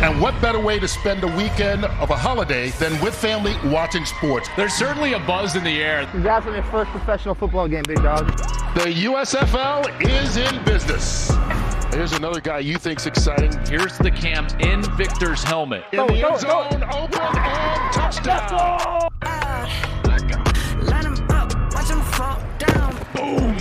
And what better way to spend a weekend of a holiday than with family watching sports? There's certainly a buzz in the air. Congrats on your first professional football game, big dog. The USFL is in business. Here's another guy you think's exciting. Here's the cam in Victor's helmet. In the end zone, open and touchdown. Line 'em up, watch 'em fall down. Boom.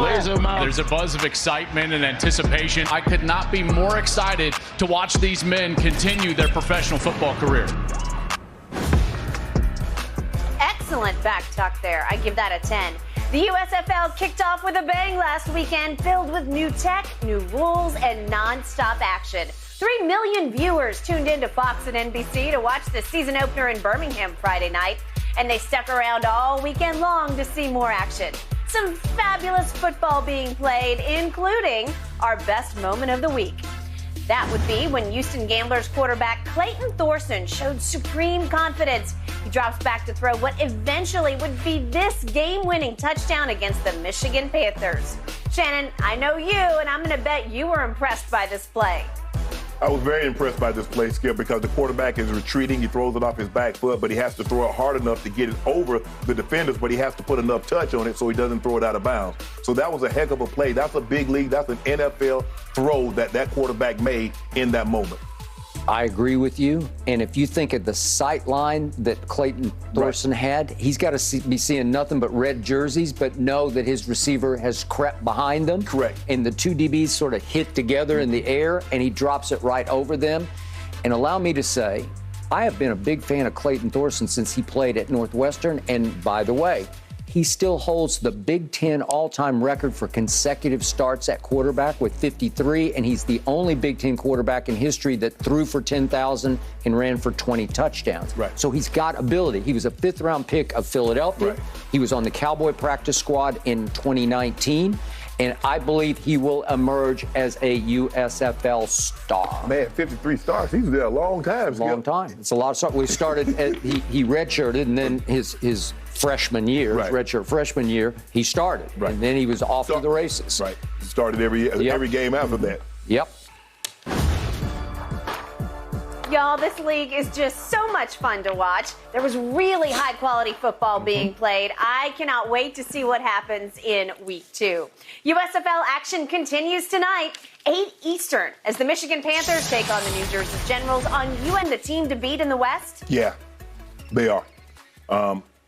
Lays him out. There's a buzz of excitement and anticipation. I could not be more excited to watch these men continue their professional football career. Excellent back tuck there. I give that a 10. The USFL kicked off with a bang last weekend, filled with new tech, new rules, and non-stop action. 3 million viewers tuned into Fox and NBC to watch the season opener in Birmingham Friday night, and they stuck around all weekend long to see more action. Some fabulous football being played, including our best moment of the week. That would be when Houston Gamblers quarterback Clayton Thorson showed supreme confidence. He drops back to throw what eventually would be this game-winning touchdown against the Michigan Panthers. Shannon, I know you, and I'm going to bet you were impressed by this play. I was very impressed by this play, Skip, because the quarterback is retreating. He throws it off his back foot, but he has to throw it hard enough to get it over the defenders, but he has to put enough touch on it so he doesn't throw it out of bounds. So that was a heck of a play. That's a big league. That's an NFL throw that quarterback made in that moment. I agree with you. And if you think of the sight line that Clayton Thorson had, he's got to be seeing nothing but red jerseys, but know that his receiver has crept behind them. Correct. And the two DBs sort of hit together in the air, and he drops it right over them. And allow me to say, I have been a big fan of Clayton Thorson since he played at Northwestern. And by the way, he still holds the Big Ten all-time record for consecutive starts at quarterback with 53, and he's the only Big Ten quarterback in history that threw for 10,000 and ran for 20 touchdowns. Right. So he's got ability. He was a fifth-round pick of Philadelphia. Right. He was on the Cowboy practice squad in 2019, and I believe he will emerge as a USFL star. Man, 53 starts. He was there a long time. Long time. It's a lot of starts. We started he redshirted, and then his freshman year, Right. redshirt freshman year, he started. Right. And then he was off to the races. Right. He started every game after that. Yep. Y'all, this league is just so much fun to watch. There was really high-quality football being played. I cannot wait to see what happens in Week 2. USFL action continues tonight, 8 Eastern, as the Michigan Panthers take on the New Jersey Generals. On you and the team to beat in the West? Yeah, they are.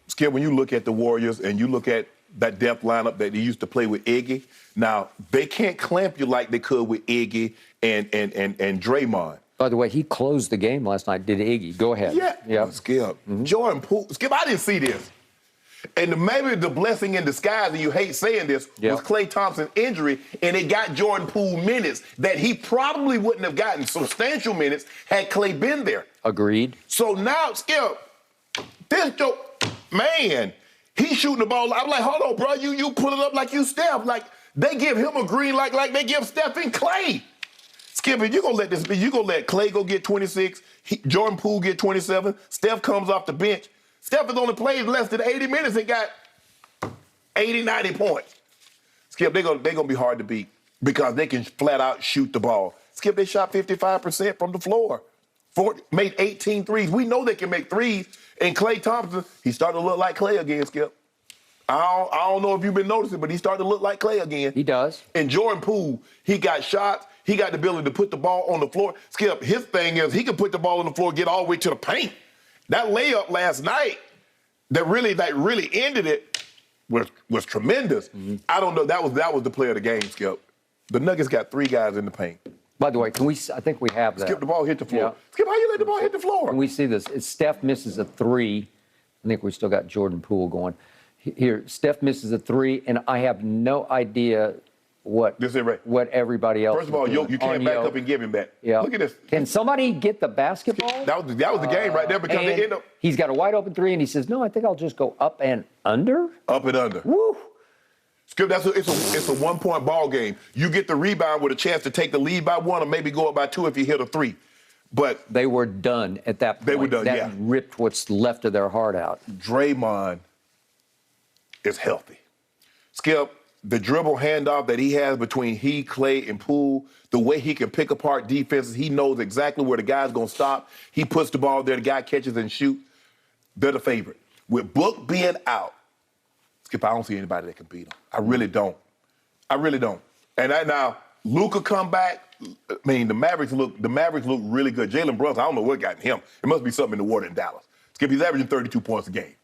Skip, when you look at the Warriors and you look at that depth lineup that they used to play with Iggy, now they can't clamp you like they could with Iggy and Draymond. By the way, he closed the game last night, did Iggy. Go ahead. Yeah. Skip. Jordan Poole. Skip, I didn't see this. And maybe the blessing in disguise, and you hate saying this, was Klay Thompson's injury, and it got Jordan Poole minutes that he probably wouldn't have gotten substantial minutes had Klay been there. Agreed. So now, Skip, this joke, man, he's shooting the ball. I'm like, hold on, bro, you pull it up like you Steph. Like, they give him a green like they give Steph and Klay. Skip, if you're going to let this be, you're going to let Klay go get 26, Jordan Poole get 27, Steph comes off the bench. Steph has only played less than 80 minutes and got 80, 90 points. Skip, they're gonna be hard to beat because they can flat out shoot the ball. Skip, they shot 55% from the floor. Made 18 threes. We know they can make threes. And Klay Thompson, he's starting to look like Klay again, Skip. I don't know if you've been noticing, but he's starting to look like Klay again. He does. And Jordan Poole, he got shots. He got the ability to put the ball on the floor. Skip, his thing is he can put the ball on the floor, get all the way to the paint. That layup last night that really ended it was tremendous. Mm-hmm. I don't know. That was the play of the game, Skip. The Nuggets got 3 guys in the paint. By the way, I think we have that. Skip, the ball hit the floor. Yeah. Skip, how you let the ball hit the floor? Can we see this? Steph misses a 3. I think we still got Jordan Poole going. Here, Steph misses a 3, and I have no idea what everybody else. First of all, you can't back up and give him that. Yeah. Look at this. Can somebody get the basketball? That was the game right there because they end up. He's got a wide open 3, and he says, "No, I think I'll just go up and under." Up and under. Woo! Skip, it's a 1-point ball game. You get the rebound with a chance to take the lead by 1 or maybe go up by 2 if you hit a 3. But they were done at that point. They were done. That ripped what's left of their heart out. Draymond is healthy. Skip, the dribble handoff that he has between he, Clay, and Poole, the way he can pick apart defenses, he knows exactly where the guy's going to stop. He puts the ball there, the guy catches and shoots. They're the favorite. With Book being out, Skip, I don't see anybody that can beat him. I really don't. And now, Luka come back. I mean, the Mavericks look really good. Jalen Brunson, I don't know what got in him. It must be something in the water in Dallas. Skip, he's averaging 32 points a game.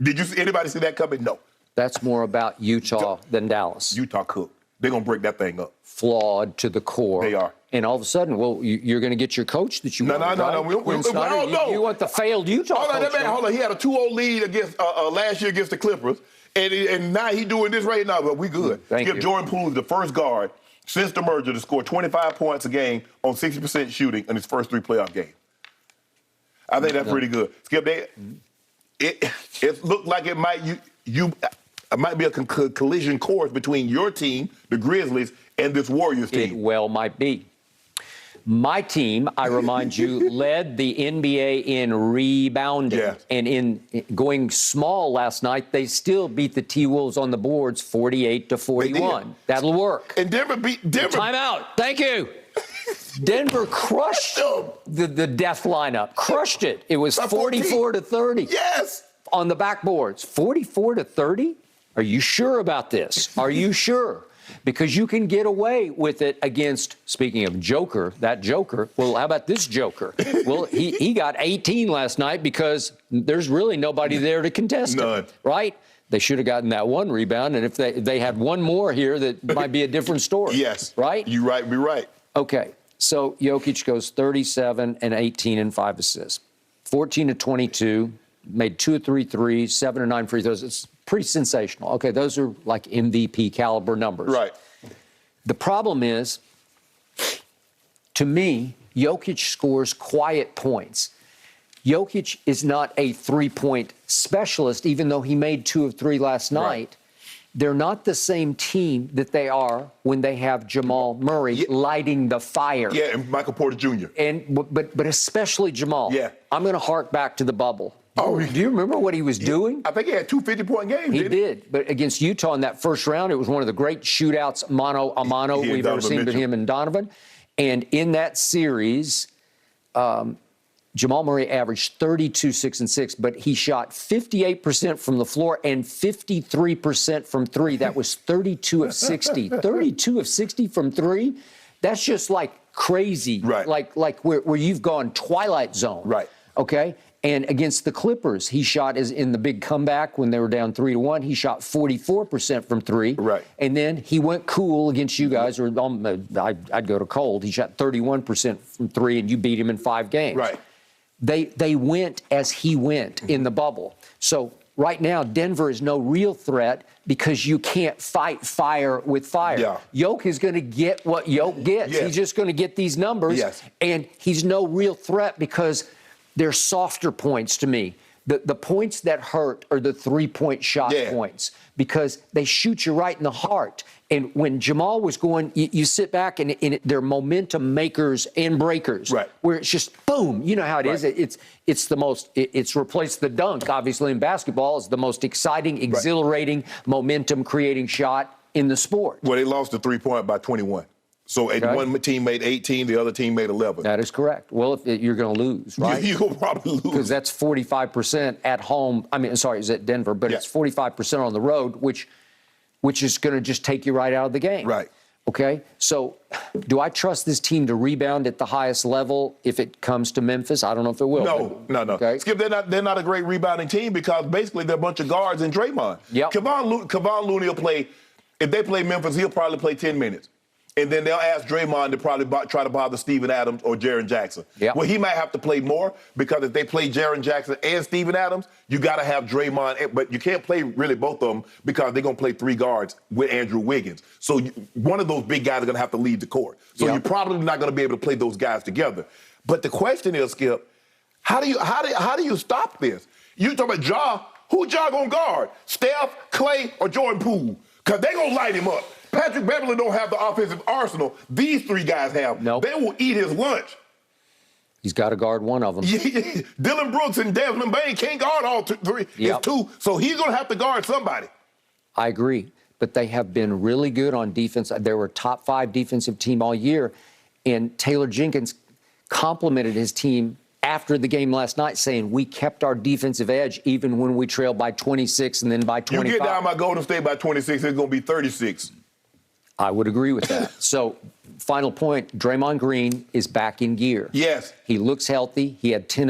Did you see anybody see that coming? No. That's more about Utah than Dallas. Utah cooked. They're going to break that thing up. Flawed to the core. They are. And all of a sudden, well, you're going to get your coach that you want. No. You want the failed Utah coach. Hold on. He had a 2-0 lead against last year against the Clippers, and now he's doing this right now, but we good. Thank you. Jordan Poole is the first guard since the merger to score 25 points a game on 60% shooting in his first 3 playoff games. I think that's pretty good. Skip, it looked like it might be a collision course between your team, the Grizzlies, and this Warriors team. It well might be. My team, I remind you, led the NBA in rebounding. Yeah. And in going small last night, they still beat the T-Wolves on the boards 48-41. That'll work. And Denver beat Denver. Timeout. Thank you. Denver crushed the death lineup. Crushed it. It was 44-30. Yes. On the backboards. 44-30? Are you sure about this? Are you sure? Because you can get away with it against, speaking of Joker, that Joker. Well, how about this Joker? Well, he got 18 last night because there's really nobody there to contest him, right? They should have gotten that one rebound, and if they had one more here, that might be a different story. Yes. Right? You're right. Be right. Okay. So Jokic goes 37 and 18 and 5 assists. 14 to 22, made 2 of 3 threes, 7 or 9 free throws. It's pretty sensational. Okay, those are like MVP caliber numbers. Right. The problem is, to me, Jokic scores quiet points. Jokic is not a three-point specialist, even though he made 2 of 3 last night. Right. They're not the same team that they are when they have Jamal Murray lighting the fire. Yeah, and Michael Porter Jr. But especially Jamal. Yeah. I'm going to hark back to the bubble. Oh, do you remember what he was doing? I think he had 2 50-point games. He did. But against Utah in that first round, it was one of the great shootouts, mano a mano, we've ever seen between him and Donovan. And in that series, Jamal Murray averaged 32, 6, and 6, but he shot 58% from the floor and 53% from 3. That was 32 of 60. 32 of 60 from 3? That's just like crazy. Right. Like where you've gone Twilight Zone. Right. Okay? And against the Clippers, he shot in the big comeback when they were down 3-1. He shot 44% from 3. Right. And then he went cool against you guys, or I'd go to cold. He shot 31% from 3, and you beat him in 5 games. Right. They went as he went in the bubble. So right now, Denver is no real threat because you can't fight fire with fire. Yeah. Yoke is going to get what Yoke gets. Yes. He's just going to get these numbers. Yes. And he's no real threat because they're softer points to me. The points that hurt are the 3-point shot points because they shoot you right in the heart. And when Jamal was going, you sit back and they're momentum makers and breakers. Right. Where it's just boom. You know how it is. It's replaced the dunk, obviously, in basketball. It's the most exciting, exhilarating, momentum creating shot in the sport. Well, they lost the 3-point by 21. So one team made 18, the other team made 11. That is correct. Well, you're going to lose, right? You'll probably lose. Because that's 45% at home. I mean, sorry, it's at Denver, but it's 45% on the road, which is going to just take you right out of the game. Right. Okay? So do I trust this team to rebound at the highest level if it comes to Memphis? I don't know if it will. No. Okay? Skip, they're not a great rebounding team because basically they're a bunch of guards and Draymond. Yep. Kevon Looney will play, if they play Memphis, he'll probably play 10 minutes. And then they'll ask Draymond to probably try to bother Steven Adams or Jaren Jackson. Yep. Well, he might have to play more because if they play Jaren Jackson and Steven Adams, you got to have Draymond. But you can't play really both of them because they're going to play 3 guards with Andrew Wiggins. So one of those big guys is going to have to lead the court. So you're probably not going to be able to play those guys together. But the question is, Skip, how do you stop this? You talk about Ja. Who Ja going to guard? Steph, Clay, or Jordan Poole? Because they're going to light him up. Patrick Beverley don't have the offensive arsenal these 3 guys have. Nope. They will eat his lunch. He's got to guard one of them. Dylan Brooks and Desmond Bain can't guard all 3. Yep. It's 2, so he's going to have to guard somebody. I agree. but they have been really good on defense. They were a top 5 defensive team all year. And Taylor Jenkins complimented his team after the game last night, saying we kept our defensive edge even when we trailed by 26 and then by 25. You get down by Golden State by 26, it's going to be 36. I would agree with that. So, final point, Draymond Green is back in gear. Yes. He looks healthy. He had 10